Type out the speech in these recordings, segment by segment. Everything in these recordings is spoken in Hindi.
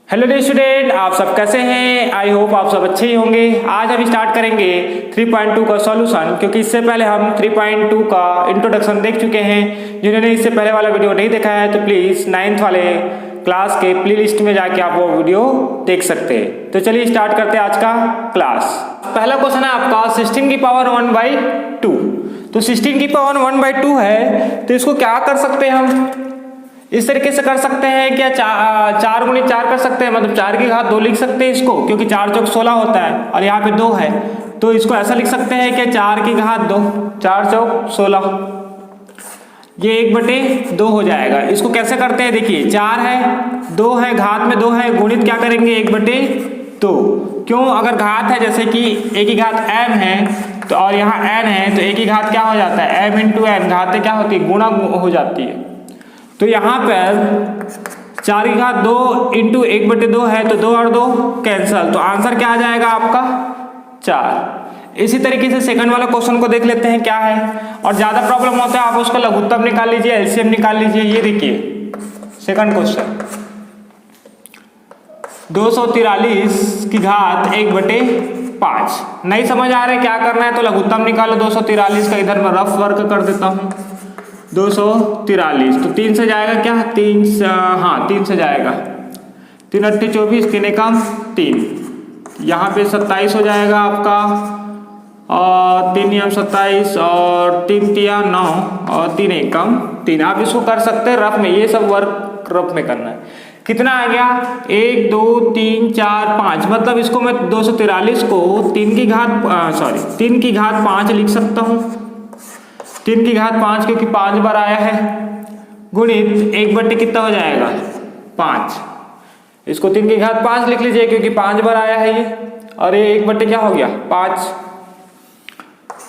हेलो डे स्टूडेंट, आप सब कैसे हैं? आई होप आप सब अच्छे ही होंगे। आज हम स्टार्ट करेंगे 3.2 का सॉल्यूशन, क्योंकि इससे पहले हम 3.2 का इंट्रोडक्शन देख चुके हैं। जिन्होंने इससे पहले वाला वीडियो नहीं देखा है तो प्लीज़ 9th वाले क्लास के प्ले लिस्ट में जाके आप वो वीडियो देख सकते हैं। तो चलिए स्टार्ट करते हैं आज का क्लास। पहला क्वेश्चन है आपका 16 की पावर 1/2। तो 16 की पावर 1/2 है, तो इसको क्या कर सकते हैं हम? इस तरीके से कर सकते हैं क्या, 4 गुणित 4 कर सकते हैं, मतलब 4 की घात 2 लिख सकते हैं इसको, क्योंकि 4 चौक 16 होता है और यहाँ पे 2 है, तो इसको ऐसा लिख सकते हैं कि 4 की घात 2, 4 चौक 16, ये 1/2 हो जाएगा। इसको कैसे करते हैं, देखिए 4 है, 2 है, घात में 2 है, गुणित क्या करेंगे 1/2। क्यों? अगर घात है, जैसे कि a की घात m है तो और यहाँ n है, तो a की घात क्या हो जाता है m इंटू n, घातें क्या होती है, गुणा हो जाती है। तो यहाँ पर 4 की घात 2 इंटू 1/2 है, तो 2 और 2 कैंसल, तो आंसर क्या आ जाएगा आपका 4। इसी तरीके से सेकंड वाला क्वेश्चन को देख लेते हैं क्या है। और ज़्यादा प्रॉब्लम होता है आप उसका लघुत्तम निकाल लीजिए, एलसीएम निकाल लीजिए। ये देखिए सेकंड क्वेश्चन, 243 की घात 1/5। नहीं समझ आ रहा है क्या करना है, तो लघुत्तम निकालो 243 का। इधर मैं रफ वर्क कर देता हूँ। 243 तो 3 से जाएगा क्या, 3 से जाएगा, 3 8 24, 3 एकम 3, यहाँ पे 27 हो जाएगा आपका, और 3 नियम 27 और 3 तिया 9 और 3 एकम 3। आप इसको कर सकते हैं रफ में, ये सब वर्क रफ में करना है। कितना आ गया, 1 2 3 4 5, मतलब इसको मैं 243 को 3 की घात 5 लिख सकता हूँ। 3 की घात 5 क्योंकि 5 बार आया है, गुणित 1/, कितना हो जाएगा 5। इसको 3 की घात 5 लिख लीजिए क्योंकि 5 बार आया है ये, और ये 1/, क्या हो गया 5।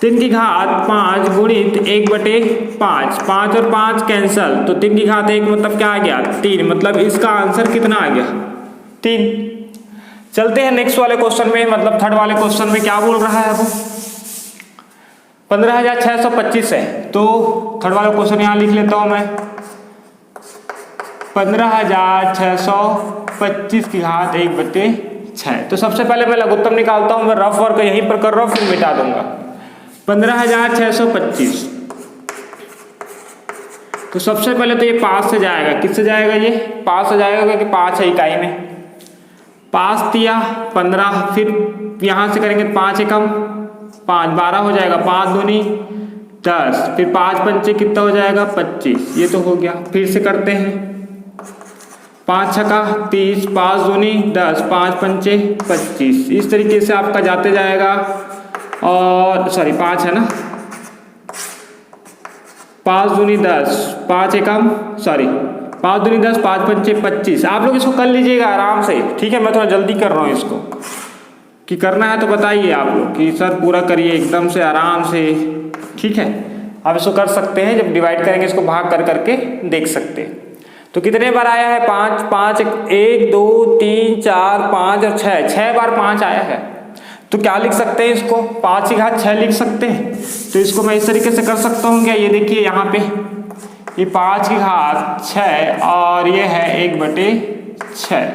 3 की घात 5 गुणित 1/5, 5 और 5 कैंसल, तो 3 की घात 1 मतलब क्या आ गया 3, मतलब इसका आंसर कितना आ गया 3। चलते हैं नेक्स्ट वाले क्वेश्चन में, मतलब थर्ड वाले क्वेश्चन में क्या बोल रहा है वो, 15,625 है। तो थर्ड वाला क्वेश्चन यहाँ लिख लेता हूँ मैं, 15,625 की घात 1/6। तो सबसे पहले मैं लघुत्तम निकालता हूँ, मैं रफ वर्क यहीं पर कर रहा हूँ, फिर मिटा दूंगा। 15,625, तो सबसे पहले तो ये 5 से जाएगा, किससे जाएगा, ये 5 से जाएगा क्योंकि 5 है इकाई में, 5 तिया 15, फिर यहाँ से करेंगे 5 एकम 5, 12 हो जाएगा, 5 दूनी 10, फिर 5 पंचे कितना हो जाएगा 25, ये तो हो गया। फिर से करते हैं, 5 छका 30, 5 दूनी 10, 5 पंचे 25, इस तरीके से आपका जाते जाएगा। और 5 है ना, 5 दूनी 10, 5 एकम 5 दूनी 10, 5 पंचे 25। आप लोग इसको कर लीजिएगा आराम से, ठीक है। मैं थोड़ा जल्दी कर रहा हूँ इसको, कि करना है तो बताइए आप लोग कि सर पूरा करिए एकदम से आराम से, ठीक है। आप इसको कर सकते हैं, जब डिवाइड करेंगे इसको भाग कर करके देख सकते हैं। तो कितने बार आया है 5, 5 1 2 3 4 5 और 6 बार 5 आया है। तो क्या लिख सकते हैं इसको, 5 की घात 6 लिख सकते हैं। तो इसको मैं इस तरीके से कर सकता हूँ क्या, ये देखिए यहाँ पे ये 5 की घात 6 और ये है 1/6,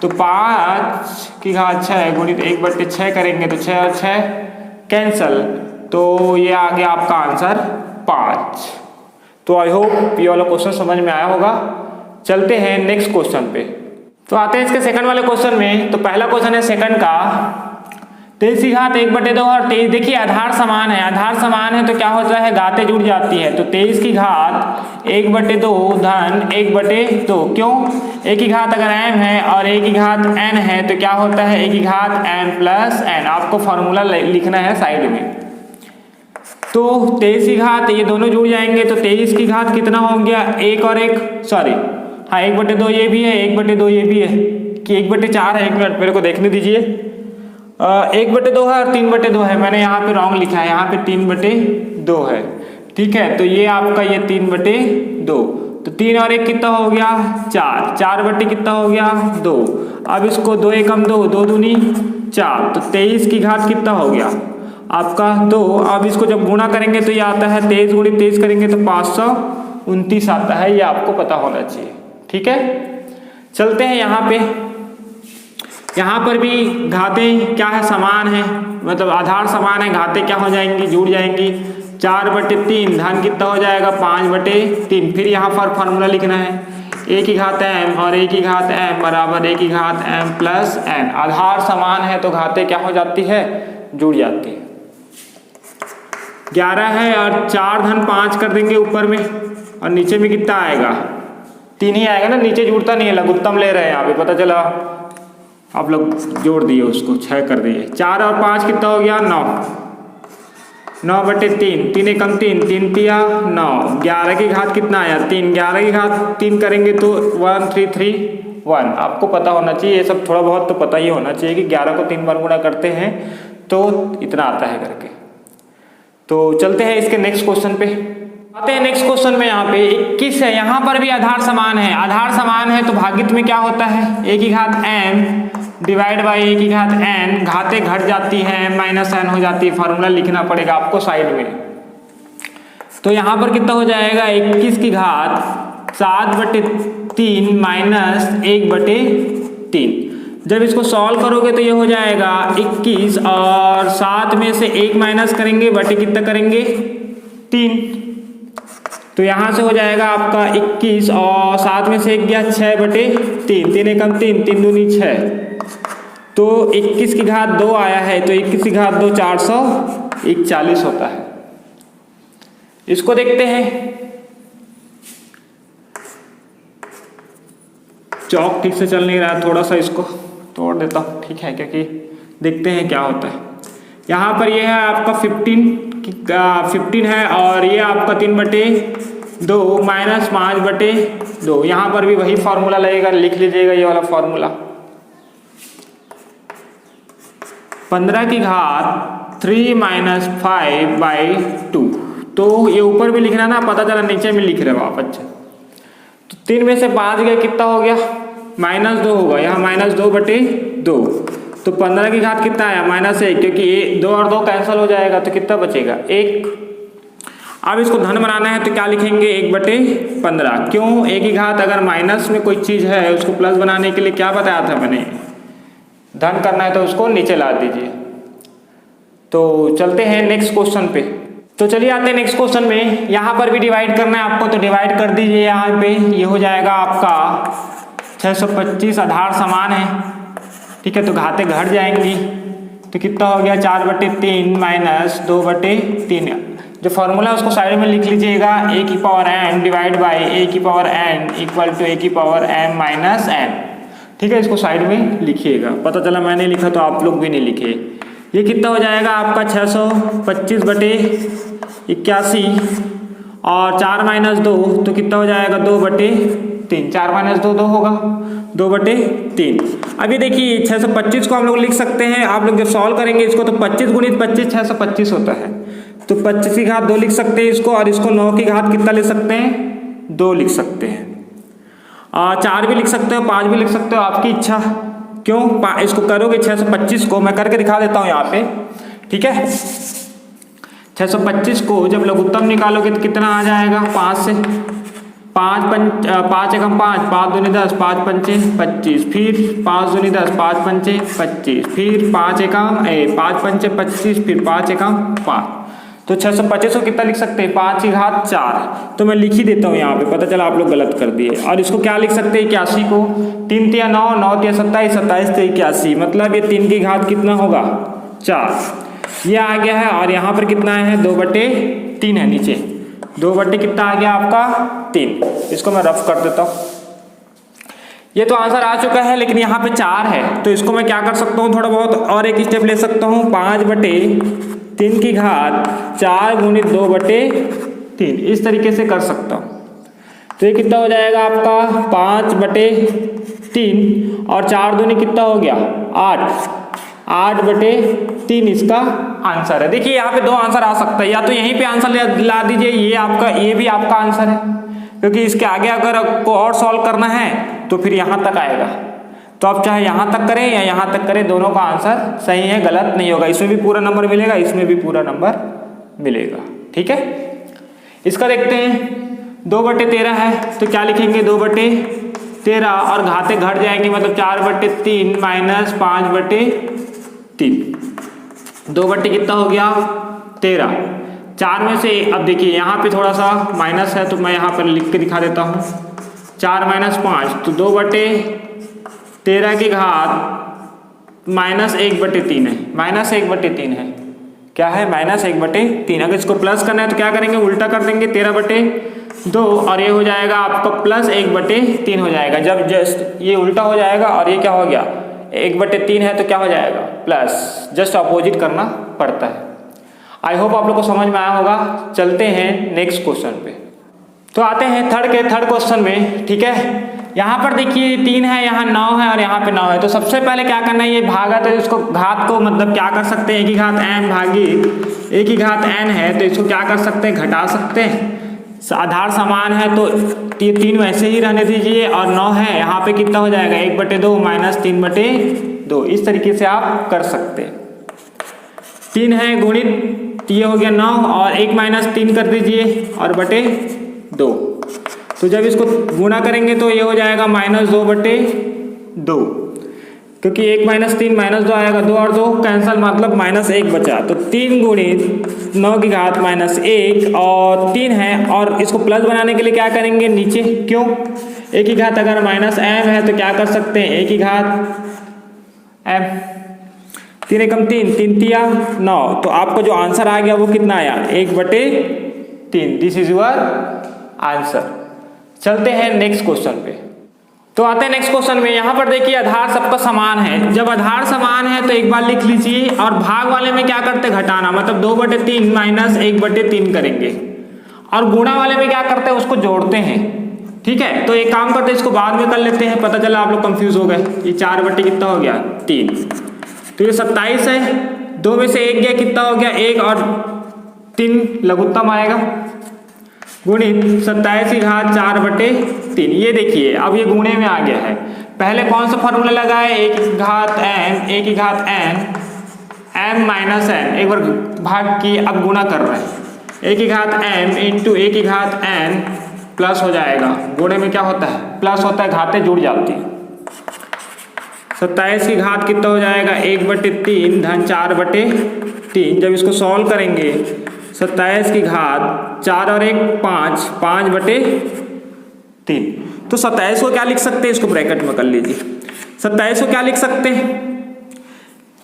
तो 5 की घात 6 गुणित 1/6 करेंगे तो 6 और 6 कैंसल, तो ये आ गया आपका आंसर 5। तो आई होप ये वाला क्वेश्चन समझ में आया होगा। चलते हैं नेक्स्ट क्वेश्चन पे। तो आते हैं इसके सेकंड वाले क्वेश्चन में। तो पहला क्वेश्चन है सेकंड का, 23 की घात 1/2 और 23, देखिए आधार समान है, आधार समान है तो क्या होता है, घातें जुड़ जाती है। तो 23 की घात 1/2 धन 1/2, क्यों, a की घात अगर m है और a की घात n है तो क्या होता है a की घात n प्लस n। आपको फॉर्मूला लिखना है साइड में। तो 23 की घात, ये दोनों जुड़ जाएंगे तो 23 की घात कितना हो गया, 1 और 1, 1/2 ये भी है, 1/2 ये भी है, कि 1/4 है। 1 मिनट मेरे को देखने दीजिए, 1/2 है और 3/2 है, मैंने यहाँ पे रॉन्ग लिखा है, यहाँ पे 3/2 है, ठीक है। तो ये आपका ये 3/2, तो 3 और 1 कितना हो गया 4, 4 कितना हो गया 2। अब इसको 2 एकम 2, 2 दूनी 4, तो 23 की घात कितना हो गया आपका 2। अब इसको जब गुणा करेंगे तो ये आता है 23 गुणित 23 करेंगे तो 529 आता है, ये आपको पता होना चाहिए, ठीक है। चलते हैं यहाँ पे यहाँ पर भी घातें क्या है, समान है, मतलब आधार समान है, घातें क्या हो जाएंगी, जुड़ जाएंगी। 4/3 धन कितना हो जाएगा, 5/3। फिर यहाँ पर फॉर्मूला लिखना है, a की घात m और a की घात m बराबर a की घात m प्लस n। आधार समान है तो घातें क्या हो जाती है, जुड़ जाती है। 11 है और 4 धन 5 कर देंगे ऊपर में, और नीचे में कितना आएगा, 3 ही आएगा ना, नीचे जुड़ता नहीं है, लघुत्तम ले रहे हैं यहाँ पे, पता चला आप लोग जोड़ दिए उसको, 6 कर दिए। 4 और 5 कितना हो गया, 9। 9/3, 3 एकम 3, 3 तिया 9। 11 की घात कितना आया, 3। 11 की घात 3 करेंगे तो 1331। आपको पता होना चाहिए, ये सब थोड़ा बहुत तो पता ही होना चाहिए कि 11 को 3 बार गुणा करते हैं तो इतना आता है करके। तो चलते हैं इसके नेक्स्ट क्वेश्चन पे, आते हैं नेक्स्ट क्वेश्चन में। यहाँ पे 21 है, यहाँ पर भी आधार समान है। आधार समान है तो भागित में क्या होता है, a की घात m डिवाइड बाई a की घात n, घातें घट जाती हैं, माइनस n हो जाती है। फार्मूला लिखना पड़ेगा आपको साइड में। तो यहाँ पर कितना हो जाएगा, 21 की घात 7/3 माइनस 1/3। जब इसको सॉल्व करोगे तो ये हो जाएगा 21 और 7 में से 1 माइनस करेंगे, बटे कितना करेंगे, 3। तो यहाँ से हो जाएगा आपका 21 और 7 में से 1 गया 6/3। 3 एकम 3, 3 दूनी 6। तो 21 की घात 2 आया है, तो 21 की घात 2 441 होता है। इसको देखते हैं, चौक ठीक से चल नहीं रहा, थोड़ा सा इसको तोड़ देता हूँ, ठीक है, क्योंकि देखते हैं क्या होता है। यहाँ पर ये है आपका 15 है और ये आपका 3/2 माइनस 5/2। यहाँ पर भी वही फॉर्मूला लगेगा, लिख लीजिएगा ये वाला फॉर्मूला। 15 की घात 3 माइनस 5/2। तो ये ऊपर भी लिखना ना, पता चला नीचे में लिख रहे हो आप। अच्छा, तो 3 में से 5 गया, कितना हो गया, -2 होगा, यहाँ -2/2। तो 15 की घात कितना आया, -1, क्योंकि ये 2 और 2 कैंसिल हो जाएगा, तो कितना बचेगा, 1। अब इसको धन बनाना है तो क्या लिखेंगे, 1/15। क्यों, a की घात अगर माइनस में कोई चीज़ है उसको प्लस बनाने के लिए क्या बताया था मैंने, धन करना है तो उसको नीचे ला दीजिए। तो चलते हैं नेक्स्ट क्वेश्चन पे। तो चलिए आते हैं नेक्स्ट क्वेश्चन में। यहाँ पर भी डिवाइड करना है आपको, तो डिवाइड कर दीजिए। यहाँ पे ये हो जाएगा आपका 625, आधार समान है, ठीक है, तो घातें घट जाएंगी। तो कितना हो गया, 4/3 माइनस 2/3। जो फॉर्मूला है उसको साइड में लिख लीजिएगा, a की power n divide by a की power n equal to a की पावर m माइनस n। ठीक है, इसको साइड में लिखिएगा। पता चला मैंने लिखा तो आप लोग भी नहीं लिखे। ये कितना हो जाएगा आपका 625/81 और 4 माइनस 2, तो कितना हो जाएगा 2/3। 4 माइनस 2 2 होगा, 2/3। अभी देखिए 625 को हम लोग लिख सकते हैं, आप लोग जब सॉल्व करेंगे इसको तो 25 गुणित 25 625 होता है। तो 25 की घात 2 लिख सकते हैं इसको, और इसको 9 की घात कितना ले सकते हैं, 2 लिख सकते हैं। 4 भी लिख सकते हो, 5 भी लिख सकते हो, आपकी इच्छा। क्यों, इसको करोगे 625 को, मैं करके दिखा देता हूँ यहाँ पे, ठीक है। 625 को जब लघुत्तम निकालोगे तो कितना आ जाएगा, 5 से 5 एकम 5, 5 दूनी 10, 5 पंचे 25, फिर 5 दूनी 10, 5 पंचे 25, फिर 5 पंचे 25, फिर 5 एकम 5। तो 625 को कितना लिख सकते हैं, 5 की घात 4। तो मैं लिख ही देता हूँ यहाँ पे, पता चला आप लोग गलत कर दिए। और इसको क्या लिख सकते हैं, 81 को 3 तिया 9, 9 तिया 27, 27 तिया 81, मतलब ये 3 की घात कितना होगा, 4। ये आ गया है, और यहाँ पर कितना है, 2/3 है नीचे, 2 कितना आ गया आपका 3। इसको मैं रफ कर देता हूँ। ये तो आंसर आ चुका है, लेकिन यहाँ पे 4 है, तो इसको मैं क्या कर सकता हूँ, थोड़ा बहुत और एक स्टेप ले सकता हूँ। 5/3 की घात 4 गुणित 2/3, इस तरीके से कर सकता हूँ। तो ये कितना हो जाएगा आपका 5/3 और 4 दूनी कितना हो गया 8, 8/3 इसका आंसर है। देखिए यहाँ पे 2 आंसर आ सकता है, या तो यहीं पे आंसर ला दीजिए, ये भी आपका आंसर है, क्योंकि इसके आगे अगर आपको और सॉल्व करना है तो फिर यहाँ तक आएगा। तो आप चाहे यहाँ तक करें या यहाँ तक करें, दोनों का आंसर सही है, गलत नहीं होगा। इसमें भी पूरा नंबर मिलेगा, इसमें भी पूरा नंबर मिलेगा, ठीक है। इसका देखते हैं, 2/13 है तो क्या लिखेंगे, 2/13 13 और घाते घट जाएंगे, मतलब 4/3 माइनस 5/3, 2/, कितना हो गया 13। 4 में से अब देखिए यहाँ पे थोड़ा सा माइनस है तो मैं यहाँ पर लिख के दिखा देता हूँ। 4 माइनस 5 तो 2/13 की घात माइनस 1/3 है, माइनस 1/3 है। क्या है? माइनस 1/3। अगर इसको प्लस करना है तो क्या करेंगे? उल्टा कर देंगे, 13/2 और ये हो जाएगा आपका प्लस 1/3 हो जाएगा। जब जस्ट ये उल्टा हो जाएगा और ये क्या हो गया 1/3 है तो क्या हो जाएगा प्लस, जस्ट अपोजिट करना पड़ता है। आई होप आप लोग को समझ में आया होगा। चलते हैं नेक्स्ट क्वेश्चन पे। तो आते हैं थर्ड क्वेश्चन में। ठीक है, यहाँ पर देखिए 3 है, यहाँ 9 है और यहाँ पे 9 है। तो सबसे पहले क्या करना है, ये भागा तो इसको घात को मतलब क्या कर सकते हैं, एक ही घात m भागी एक ही घात n है तो इसको क्या कर सकते हैं, घटा सकते हैं। आधार समान है तो 3 वैसे ही रहने दीजिए और 9 है यहाँ पे कितना हो जाएगा 1/2 माइनस 3/2। इस तरीके से आप कर सकते हैं। 3 है गुणित ये हो गया 9 और 1 माइनस 3 कर दीजिए और /2। तो जब इसको गुणा करेंगे तो ये हो जाएगा -2/2, क्योंकि 1 माइनस 3 -2 आएगा, 2 और 2 कैंसल, मतलब -1 बचा। तो 3 गुणित 9 की घात -1 और 3 है और इसको प्लस बनाने के लिए क्या करेंगे नीचे, क्यों एक ही घात अगर -m है तो क्या कर सकते हैं एक ही घात m, 3 एकम 3, 3 तिया 9। तो आपको जो आंसर आ गया वो कितना आया 1/3। This is your answer. चलते हैं नेक्स्ट क्वेश्चन पे। तो आते हैं नेक्स्ट क्वेश्चन में। यहाँ पर देखिए आधार सबका समान है। जब आधार समान है तो एक बार लिख लीजिए और भाग वाले में क्या करते हैं घटाना, मतलब 2/3 माइनस 1/3 करेंगे और गुणा वाले में क्या करते हैं उसको जोड़ते हैं। ठीक है, तो एक काम करते हैं इसको बाद में कर लेते हैं, पता चला आप लोग कंफ्यूज हो गए। ये 4/, कितना हो गया 3, तो ये 27 है, 2 में से 1 गया, कितना हो गया 1 और 3 लघुत्तम आएगा, गुणित 27 की घात 4/3। ये देखिए अब ये गुणे में आ गया है। पहले कौन सा फॉर्मूला लगा है, एक की घात n m माइनस n, एक बार भाग की अब गुणा कर रहे हैं, एक की घात m इंटू एक की घात n प्लस हो जाएगा। गुणे में क्या होता है प्लस होता है, घातें जुड़ जाती हैं। 27 की घात कितना हो जाएगा 1/3 धन 4/3। जब इसको सॉल्व करेंगे 27 की घात 4 और 1 5, 5/3। तो 27 को क्या लिख सकते हैं, इसको ब्रैकेट में कर लीजिए। 27 को क्या लिख सकते हैं,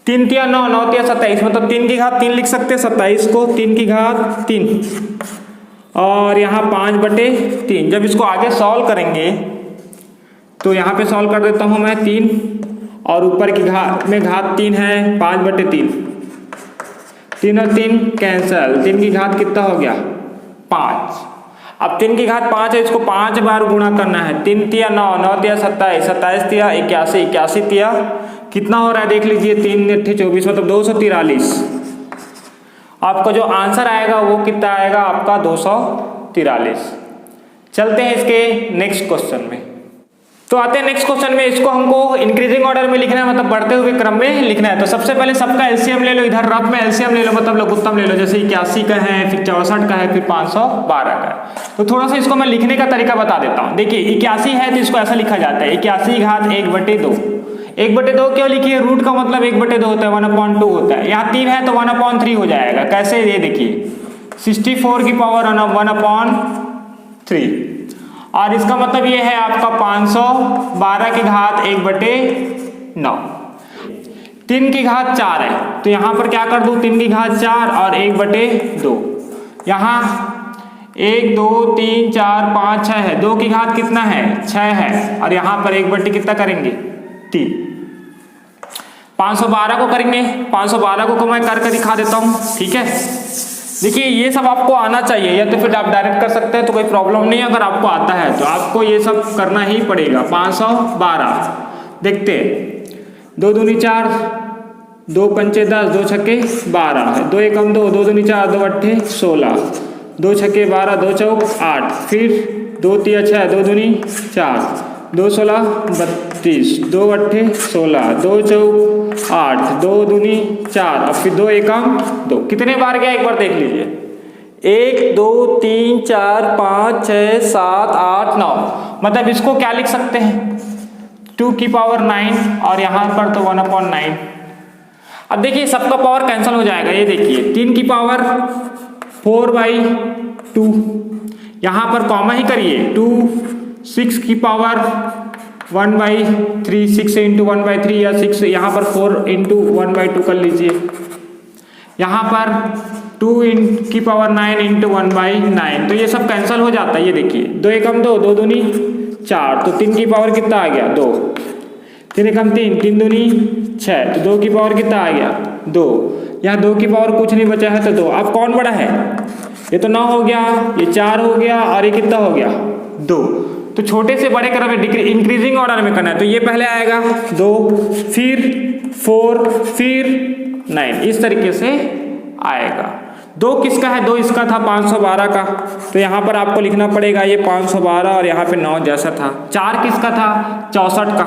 3 तिया 9, 9 तिया 27, मतलब 3 की घात 3 लिख सकते हैं। 27 को 3 की घात 3 और यहाँ 5/3। जब इसको आगे सॉल्व करेंगे तो यहाँ पे सॉल्व कर देता हूँ मैं 3 और ऊपर की घात में घात 3 है 5/3, 3 और 3 कैंसल, 3 की घात कितना हो गया 5। अब 3 की घात 5 है, इसको 5 बार गुणा करना है। 3 तिया 9, 9 तिया 27, 27 तिया 81, 81 तिया कितना हो रहा है देख लीजिए 3 8 24, मतलब 243। आपको जो आंसर आएगा वो कितना आएगा आपका 243। चलते हैं इसके नेक्स्ट क्वेश्चन में। तो आते हैं नेक्स्ट क्वेश्चन में। इसको हमको इंक्रीजिंग ऑर्डर में लिखना है, मतलब बढ़ते हुए क्रम में लिखना है। तो सबसे पहले सबका एलसीएम ले लो, इधर रफ में एलसीएम ले लो, मतलब लघुत्तम ले लो। जैसे 81 का है, फिर 64 का है, फिर 512 का है। तो थोड़ा सा इसको मैं लिखने का तरीका बता देता हूँ। देखिए 81 है तो इसको ऐसा लिखा जाता है 81 की घात 1/2। 1/2 क्यों लिखिए, रूट का मतलब 1/2 होता है, 1/2 होता है। यहाँ 3 है तो 1/3 हो जाएगा। कैसे, ये देखिए 64 की पावर 1/3 और इसका मतलब ये है आपका 512 की घात 1/9। 3 की घात 4 है तो यहाँ पर क्या कर दूँ, 3 की घात 4 और 1/2। यहाँ 1 2 3 4 5 6 है, 2 की घात कितना है 6 है और यहाँ पर 1/, कितना करेंगे 3। 512 को करेंगे, 512 को मैं करके दिखा देता हूँ। ठीक है, देखिए ये सब आपको आना चाहिए, या तो फिर आप डायरेक्ट कर सकते हैं तो कोई प्रॉब्लम नहीं है। अगर आपको आता है तो आपको ये सब करना ही पड़ेगा। 512 देखते हैं, 2 दूनी 4, 2 पंचे 10, 2 छक्के 12 है, 2 एकम 2, 2 दूनी 4, 2 अट्ठे 16, 2 छक्के 12, 2 चौक 8, फिर 2 तिया 6, 2 दूनी 4, 2 16 32, 2 अट्ठे 16, 2 चौक 8, 2 दूनी 4 और फिर 2 एकम 2। कितने बार गया एक बार देख लीजिए, 1 2 3 4 5 6 7 8 9। मतलब इसको क्या लिख सकते हैं 2 की पावर 9 और यहाँ पर तो 1/9। अब देखिए सबका पावर कैंसिल हो जाएगा। ये देखिए 3 की पावर 4/2, यहाँ पर कॉमा ही करिए 2, 6 की पावर 1/3, 6 इंटू 1/3 या 6 यहाँ पर 4 इंटू 1/2 कर लीजिए। यहाँ पर 2 की पावर 9 इंटू 1/9, तो ये सब कैंसिल हो जाता है। ये देखिए 2 एकम 2, 2 दूनी 4, तो 3 की पावर कितना आ गया 2, 3 एकम 3, 3 दूनी 6, तो 2 की पावर कितना आ गया 2। यहाँ 2 की पावर कुछ नहीं बचा है तो 2। अब कौन बड़ा है, ये तो 9 हो गया, ये 4 हो गया और ये कितना हो गया 2। तो छोटे से बड़े क्रम में इंक्रीजिंग ऑर्डर में करना है, तो ये पहले आएगा 2, फिर 4, फिर 9, इस तरीके से आएगा। 2 किसका है, 2 इसका था 512 का, तो यहाँ पर आपको लिखना पड़ेगा ये 512 और यहाँ पे 9 जैसा था। 4 किसका था 64 का,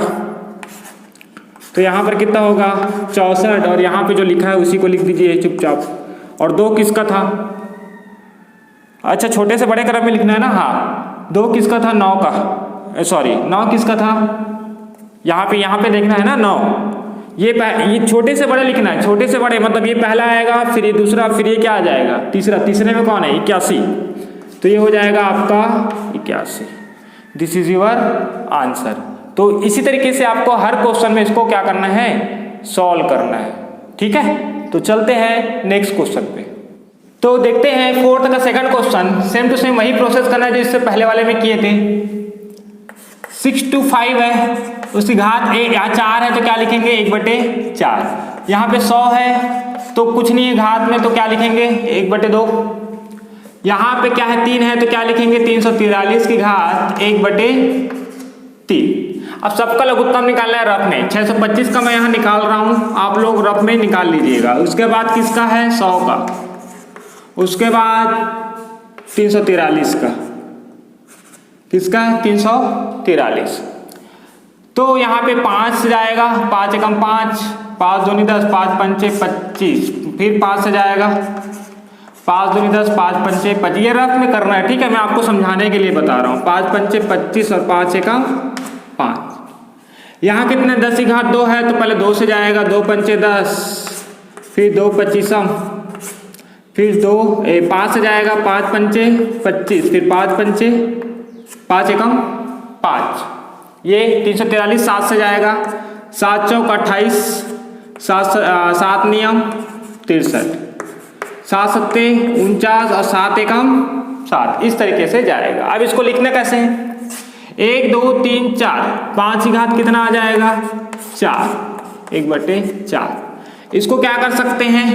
तो यहाँ पर कितना होगा 64 और यहाँ पे जो लिखा है उसी को लिख दीजिए चुपचाप। और 2 किसका था, अच्छा छोटे से बड़े क्रम में लिखना है ना, हाँ 2 किसका था 9 का, सॉरी 9 किसका था, यहाँ पे देखना है ना 9, ये छोटे से बड़े लिखना है, छोटे से बड़े मतलब ये पहला आएगा, फिर ये दूसरा, फिर ये क्या आ जाएगा तीसरा, तीसरे में कौन है 81, तो ये हो जाएगा आपका 81। This is your answer. तो इसी तरीके से आपको हर क्वेश्चन में इसको क्या करना है सॉल्व करना है, ठीक है। तो चलते हैं नेक्स्ट क्वेश्चन पे। तो देखते हैं 4th का second question, same to same वही प्रोसेस करना है जो इससे पहले वाले में किए थे। 6 to 5 है, उसकी घात यहाँ 4 है तो क्या लिखेंगे 1/4। यहाँ पे 100 है तो कुछ नहीं है घात में, तो क्या लिखेंगे 1/2। यहाँ पे क्या है 3 है तो क्या लिखेंगे 343 की घात 1/3। अब सबका लघुत्तम निकालना है रफ में। 625 का मैं यहाँ निकाल रहा हूँ, आप लोग रफ में निकाल लीजिएगा। उसके बाद किसका है 100 का, उसके बाद 343 का, किसका है 343। तो यहाँ पे 5 से जाएगा, 5 एकम 5, 5 दूनी 10, 5 पंचे 25, फिर 5 से जाएगा, 5 दूनी 10, 5 पंचे 25। ये रफ में करना है, ठीक है, मैं आपको समझाने के लिए बता रहा हूँ। 5 पंचे 25 और 5 एकम 5। यहाँ कितने 10 की घात 2 है तो पहले 2 से जाएगा, 2 पंचे 10, फिर 2 25, फिर 5 से जाएगा, 5 पंचे 25, फिर 5 पंचे 5 एकम 5। ये 343 7 से जाएगा, 7 चौक 28, 7 नियम 63, 7 सत्ते 49 और 7 एकम 7, इस तरीके से जाएगा। अब इसको लिखना कैसे है 1 2 3 4, 5 की घात कितना आ जाएगा 4, 1/4। इसको क्या कर सकते हैं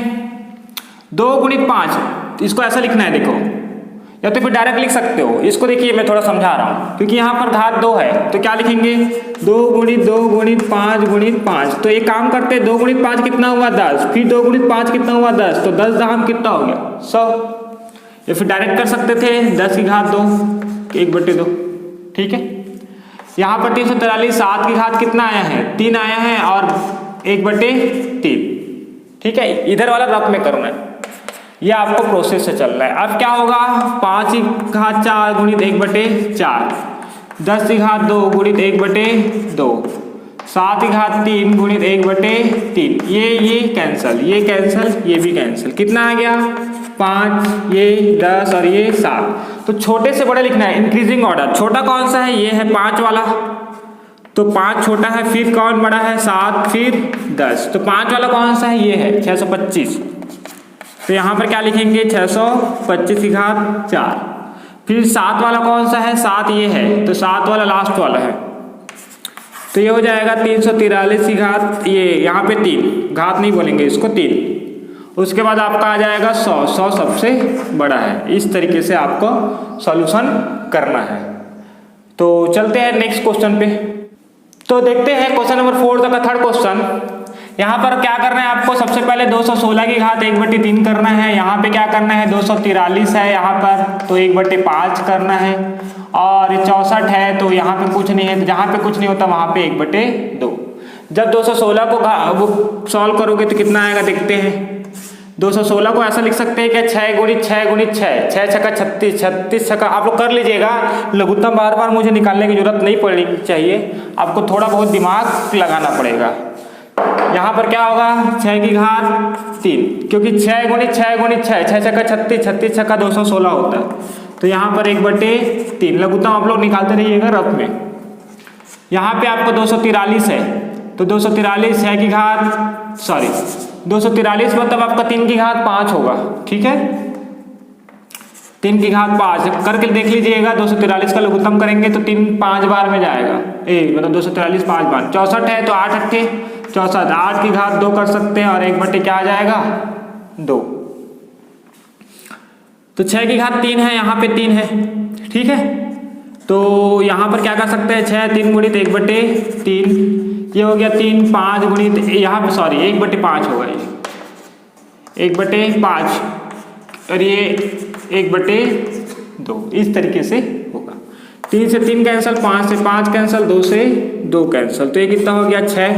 2 × 5, इसको ऐसा लिखना है देखो, या तो फिर डायरेक्ट लिख सकते हो। इसको देखिए मैं थोड़ा समझा रहा हूँ, क्योंकि यहाँ पर घात 2 है तो क्या लिखेंगे 2 × 2 × 5 × 5। तो एक काम करते हैं 2 × 5 कितना हुआ 10, फिर 2 × 5 कितना हुआ 10, तो 10 दाम कितना हो गया 100। या फिर डायरेक्ट कर सकते थे 10 की घात 2 1/2, ठीक है। यहाँ पर 343 7 की घात कितना आया है 3 आया है और 1/3, ठीक है। इधर वाला रफ में करना है, ये आपको प्रोसेस से चल रहा है। अब क्या होगा 5 की घात 4 × 1/4, 10 की घात 2 × 1/2, 7 की घात 3 × 1/3। ये कैंसिल, ये कैंसिल, ये भी कैंसिल। कितना आ गया 5, ये 10 और ये 7। तो छोटे से बड़े लिखना है इंक्रीजिंग ऑर्डर। छोटा कौन सा है, ये है 5 वाला, तो 5 छोटा है, फिर कौन बड़ा है 7, फिर 10। तो 5 वाला कौन सा है, ये है 625। तो यहाँ पर क्या लिखेंगे 625 की घात 4। फिर 7 वाला कौन सा है 7, ये है, तो 7 वाला लास्ट वाला है, तो ये हो जाएगा 343 की घात, ये यहाँ पे 3 घात नहीं बोलेंगे इसको 3। उसके बाद आपका आ जाएगा 100 सबसे बड़ा है। इस तरीके से आपको सॉल्यूशन करना है। तो चलते हैं नेक्स्ट क्वेश्चन पे। तो देखते हैं क्वेश्चन नंबर 4 का थर्ड क्वेश्चन। यहाँ पर क्या करना है आपको, सबसे पहले 216 की घात 1/3 करना है। यहाँ पे क्या करना है 243 है यहाँ पर, तो 1/5 करना है। और 64 है तो यहाँ पे कुछ नहीं है, तो जहाँ पे कुछ नहीं होता वहाँ पे 1/2। जब 216 को वो सॉल्व करोगे तो कितना आएगा देखते हैं। 216 को ऐसा लिख सकते हैं कि 6 गुणित 6 गुणित 6, 6 छक्का 36, 36 छक्का, आप लोग कर लीजिएगा। लघुत्तम बार बार मुझे निकालने की जरूरत नहीं पड़नी चाहिए, आपको थोड़ा बहुत दिमाग लगाना पड़ेगा। यहाँ पर क्या होगा 6 की घात 3, क्योंकि 6 गुणित 6 गुणित 6, 6 छक्का 36, 36 छक्का 216 होता है। तो यहाँ पर 1/3 लघुत्तम आप लोग निकालते रहिएगा रफ में। यहाँ पे आपको 243 है, तो 243 6 की घात 243 मतलब आपका 3 की घात 5 होगा, ठीक है। 3 की घात 5 करके देख लीजिएगा। 243 का लघुत्तम करेंगे तो 3 5 बार में जाएगा, मतलब 243 5 बार 64 है, तो 8 अट्ठे 64, 8 की घात 2 कर सकते हैं और 1/, क्या आ जाएगा 2। तो 6 की घात 3 है, यहाँ पे 3 है, ठीक है। तो यहाँ पर क्या कर सकते हैं 6 3 गुणित 1/3, ये हो गया 3 5 गुणित यहाँ पे 1/5 होगा, ये 1/5 और ये 1/2, इस तरीके से होगा। 3 से 3 कैंसिल, 5 से 5 कैंसिल, 2 से 2 कैंसिल, तो ये कितना हो गया 6,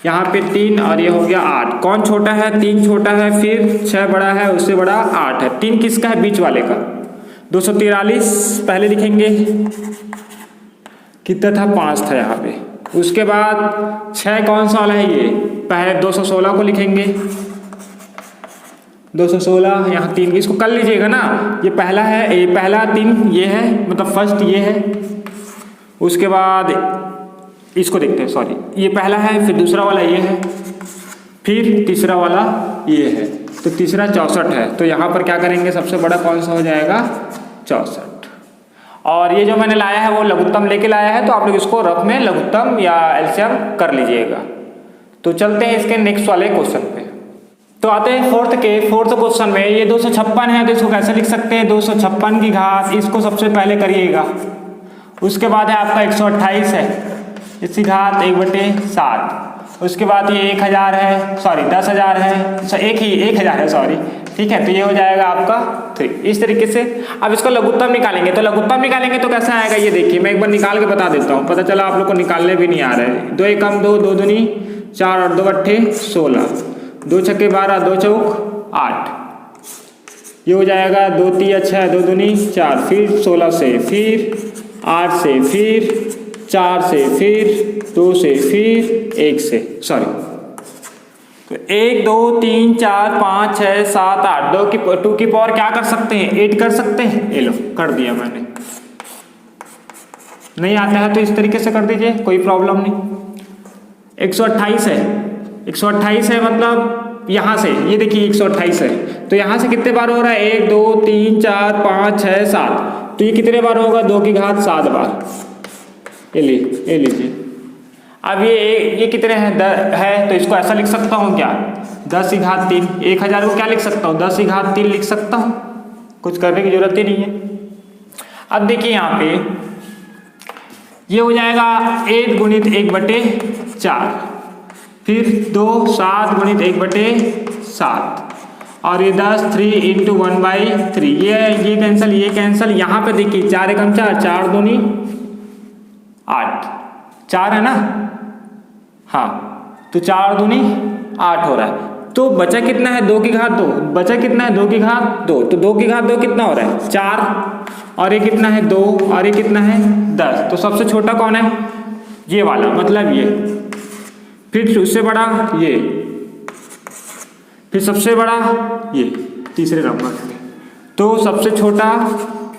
यहाँ पे 3 और ये हो गया 8। कौन छोटा है 3 छोटा है, फिर 6 बड़ा है, उससे बड़ा 8 है। 3 किसका है बीच वाले का। 243 पहले लिखेंगे, कितना था 5 था यहाँ पे। उसके बाद 6 कौन सा वाला है ये, पहले 216 को लिखेंगे, 216 यहाँ 3, इसको कर लीजिएगा ना, ये पहला है, ये पहला 3 ये है, मतलब फर्स्ट ये है। उसके बाद इसको देखते हैं, ये पहला है, फिर दूसरा वाला ये है, फिर तीसरा वाला ये है, तो तीसरा 64 है। तो यहाँ पर क्या करेंगे, सबसे बड़ा कौन सा हो जाएगा 64। और ये जो मैंने लाया है वो लघुत्तम लेके लाया है, तो आप लोग इसको रफ में लघुत्तम या एलसीएम कर लीजिएगा। तो चलते हैं इसके नेक्स्ट वाले क्वेश्चन पे। तो आते हैं फोर्थ क्वेश्चन में। ये 256 है, तो इसको कैसे लिख सकते हैं 256 की घात, इसको सबसे पहले करिएगा। उसके बाद है आपका 128 है, इसकी घात 1/7। उसके बाद ये 1000 है, 10,000 है, 1000 है, ठीक है। तो ये हो जाएगा आपका 3। इस तरीके से अब इसको लघुत्तम निकालेंगे। तो लघुत्तम निकालेंगे तो कैसे आएगा, ये देखिए मैं एक बार निकाल के बता देता हूँ, पता चला आप लोग को निकालने भी नहीं आ रहा है। 2 एकम 2, 2 दूनी 4 और 2 अट्ठे 16, 2 छक्के 12, 2 चौक 8, ये हो जाएगा 2 3 6, 2 दूनी 4, फिर 16 से, फिर 8 से, फिर 4 से, फिर 2 से, फिर 1 से, तो 1 2 3 4 5 6 7 8, 2 की पावर क्या कर सकते हैं 8 कर सकते हैं। ये लो कर दिया मैंने, नहीं आता है तो इस तरीके से कर दीजिए, कोई प्रॉब्लम नहीं। 128 है, 128 है मतलब यहाँ से, ये देखिए 128 है, तो यहाँ से कितने बार हो रहा है 1 2 3 4 5 6 7, तो ये कितने बार होगा 2 की घात 7 बार। ये लीजिए। अब ये कितने है, तो इसको ऐसा लिख सकता हूँ क्या 10 की घात 3। 1000 को क्या लिख सकता हूँ 10 की घात 3 लिख सकता हूँ, कुछ करने की जरूरत ही नहीं है। अब देखिए यहाँ पे ये हो जाएगा 8 गुणित 1/4, फिर 2 7 गुणित 1/7 और ये 10 3 इंटू 1/3, ये कैंसिल, ये कैंसिल। यहाँ पे देखिए 4 एकम 4, 4 दूनी 8, 4 है ना, हाँ, तो 4 दूनी 8 हो रहा है। तो बचा कितना है 2 की घात 2, बचा कितना है 2 की घात 2, तो 2 की घात 2 कितना हो रहा है 4, और ये कितना है 2, और ये कितना है 10। तो सबसे छोटा कौन है ये वाला, मतलब ये, फिर उससे बड़ा ये, फिर सबसे बड़ा ये तीसरे नंबर पे। तो सबसे छोटा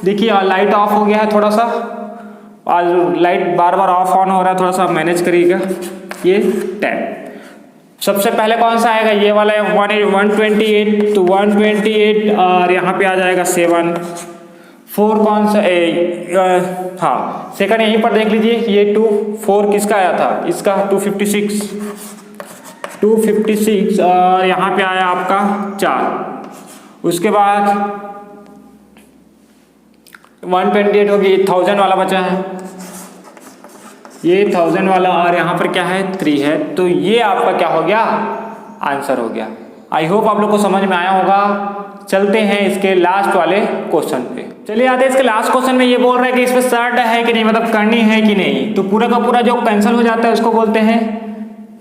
देखिए, लाइट ऑफ हो गया है थोड़ा सा, और light bar bar of on हो रहा है, थोड़ा सा मैनेज करिएगा। ये 10 सबसे पहले कौन सा आएगा, ये वाला है 128, तो 128 और यहाँ पे आ जाएगा 7 4 कौन सा हाँ सेकंड यहीं पर देख लीजिए, ये 2 4 किसका आया था, इसका 256 और यहाँ पे आया आपका 4। उसके बाद 128 होगी, 1000 वाला बचा है, ये 1000 वाला, और यहाँ पर क्या है 3 है। तो ये आपका क्या हो गया आंसर हो गया। आई होप आप लोग को समझ में आया होगा। चलते हैं इसके लास्ट वाले क्वेश्चन पे। चलिए आते हैं इसके लास्ट क्वेश्चन में। ये बोल रहा है कि इसमें शर्ट है कि नहीं, मतलब करनी है कि नहीं। तो पूरा का पूरा जो कैंसिल हो जाता है उसको बोलते हैं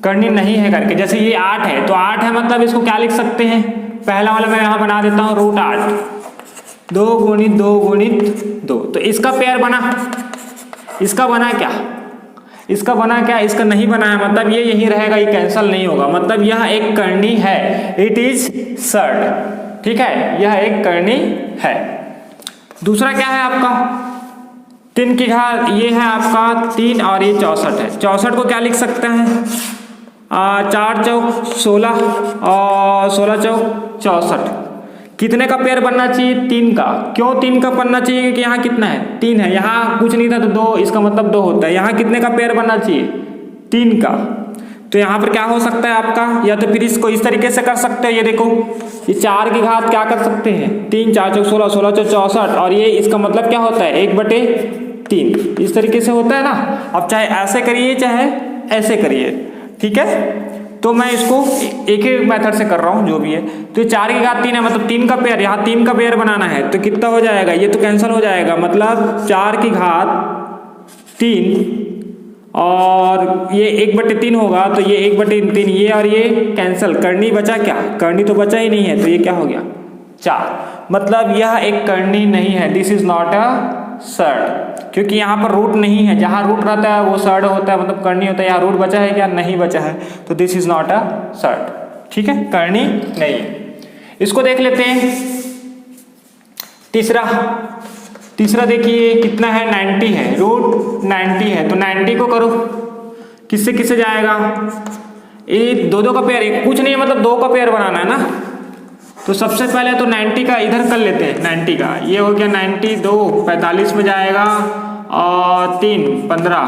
करनी नहीं है करके, जैसे ये 8 है तो 8 है मतलब इसको क्या लिख सकते हैं, पहला वाला मैं यहाँ बना देता हूँ √8, 2 गुणित 2 गुणित 2। तो इसका पेयर बना, इसका बना क्या, इसका बना क्या, इसका नहीं बना है, मतलब ये यही रहेगा, ये कैंसिल नहीं होगा, मतलब यह एक करनी है, इट इज सर्ड। ठीक है, यह एक करनी है। दूसरा क्या है आपका 3 की घात, ये है आपका 3 और ये 64 है। 64 को क्या लिख सकते हैं, 4 चौक 16 और 16 चौक 64। कितने का पेयर बनना चाहिए, 3 का। क्यों 3 का बनना चाहिए, क्योंकि यहाँ कितना है 3 है, यहाँ कुछ नहीं था तो 2, इसका मतलब 2 होता है। यहाँ कितने का पेयर बनना चाहिए, 3 का। तो यहाँ पर क्या हो सकता है आपका, या तो फिर इसको इस तरीके से कर सकते हो, ये देखो ये 4 की घात क्या कर सकते हैं, 3 4 चौक 16, 16 चौक 64, और ये इसका मतलब क्या होता है 1/3, इस तरीके से होता है ना। अब चाहे ऐसे करिए चाहे ऐसे करिए, ठीक है। तो मैं इसको एक ही मेथड से कर रहा हूँ जो भी है। तो 4 की घात 3 है, मतलब 3 का पेयर, यहाँ 3 का पेयर बनाना है, तो कितना हो जाएगा, ये तो कैंसिल हो जाएगा, मतलब 4 की घात 3 और ये 1/3 होगा, तो ये 1/3, ये और ये कैंसिल, करनी बचा क्या, करनी तो बचा ही नहीं है, तो ये क्या हो गया 4, मतलब यह एक करनी नहीं है, this is not a surd, क्योंकि यहाँ पर रूट नहीं है, जहाँ रूट रहता है वो सर्ड होता है, मतलब करनी होता है। यहाँ रूट बचा है क्या, नहीं बचा है, तो this is not a surd. ठीक है, करनी नहीं है। इसको देख लेते हैं तीसरा देखिए कितना है, 90 है, √90 है, तो 90 को करो, किससे किससे जाएगा, ये 2 का पेयर, कुछ नहीं है मतलब 2 का पेयर बनाना है ना। तो सबसे पहले तो 90 का इधर कर लेते हैं, 90 का ये हो गया 90, 2 45 में जाएगा और 3 15,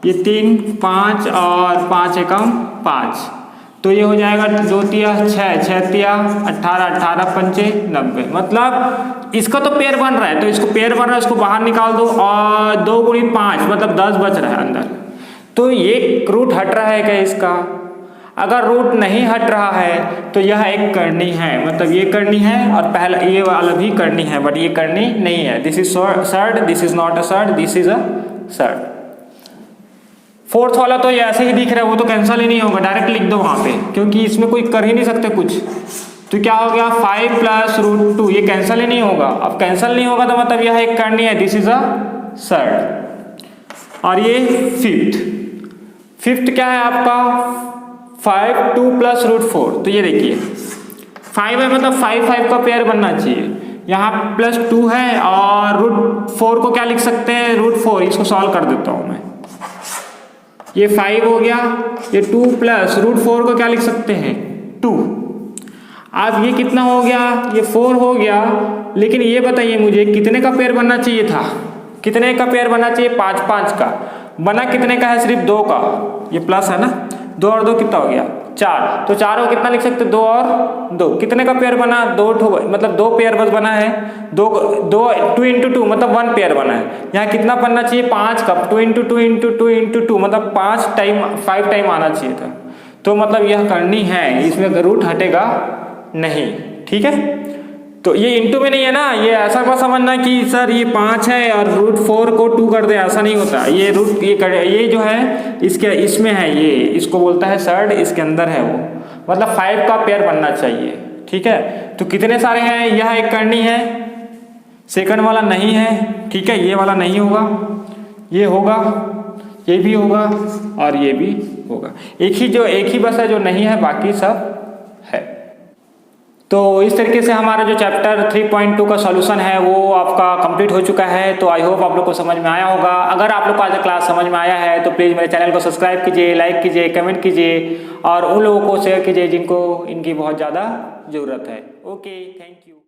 ये 3 5 और 5 एकम 5, तो ये हो जाएगा 2 तिया 6, 6 तिया 18, 18 पंचे 90, मतलब इसका तो पेयर बन रहा है, तो इसको पेयर बन रहा है, इसको बाहर निकाल दो, और 2 गुणित 5 मतलब 10 बच रहा है अंदर। तो ये रूट हट रहा है क्या इसका, अगर रूट नहीं हट रहा है तो यह एक करनी है, मतलब ये करनी है और पहला ये वाला भी करनी है, बट ये करनी नहीं है, this is surd, this is not a surd, this is a surd. Fourth वाला तो ये ऐसे ही दिख रहा है, वो तो कैंसिल ही नहीं होगा, डायरेक्ट लिख दो वहां पे, क्योंकि इसमें कोई कर ही नहीं सकते कुछ। तो क्या हो गया 5 + √2, ये कैंसिल ही नहीं होगा। अब कैंसिल नहीं होगा तो मतलब यह एक करनी है, दिस इज अ सर्ड। और ये फिफ्थ क्या है आपका 5 2 + √4, तो ये देखिए 5 है मतलब 5 का पेयर बनना चाहिए, यहाँ +2 है और √4 को क्या लिख सकते हैं, √4, इसको सॉल्व कर देता हूँ मैं, ये 5 हो गया, ये 2 + √4 को क्या लिख सकते हैं 2। अब ये कितना हो गया, ये 4 हो गया, लेकिन ये बताइए मुझे कितने का पेयर बनना चाहिए था, कितने का पेयर बनना चाहिए, 5 5 का, बना कितने का है, सिर्फ 2 का, ये प्लस है ना, 2 और 2 कितना हो गया 4, तो 4 को कितना लिख सकते, 2 और 2, कितने का पेयर बना, 2 मतलब 2 पेयर बस बना है, 2 2 × 2 मतलब 1 पेयर बना है। यहाँ कितना बनना चाहिए 5 का, 2 × 2 × 2 × 2 मतलब 5 टाइम आना चाहिए था, तो मतलब यह करनी है, इसमें रूट हटेगा नहीं। ठीक है, तो ये इंटू में नहीं है ना, ये ऐसा मत समझना कि सर ये 5 है और √4 को 2 कर दे, ऐसा नहीं होता, ये रूट ये जो है इसके इसमें है, ये इसको बोलता है सर्ड, इसके अंदर है वो, मतलब 5 का पेयर बनना चाहिए। ठीक है, तो कितने सारे हैं, यह एक करनी है, सेकंड वाला नहीं है, ठीक है, ये वाला नहीं होगा, ये होगा, ये भी होगा और ये भी होगा, एक ही बस है जो नहीं है, बाकी सब है। तो इस तरीके से हमारा जो चैप्टर 3.2 का सॉल्यूशन है वो आपका कंप्लीट हो चुका है। तो आई होप आप लोग को समझ में आया होगा। अगर आप लोग को आज क्लास समझ में आया है तो प्लीज़ मेरे चैनल को सब्सक्राइब कीजिए, लाइक कीजिए, कमेंट कीजिए और उन लोगों को शेयर कीजिए जिनको इनकी बहुत ज़्यादा ज़रूरत है। Okay, thank you.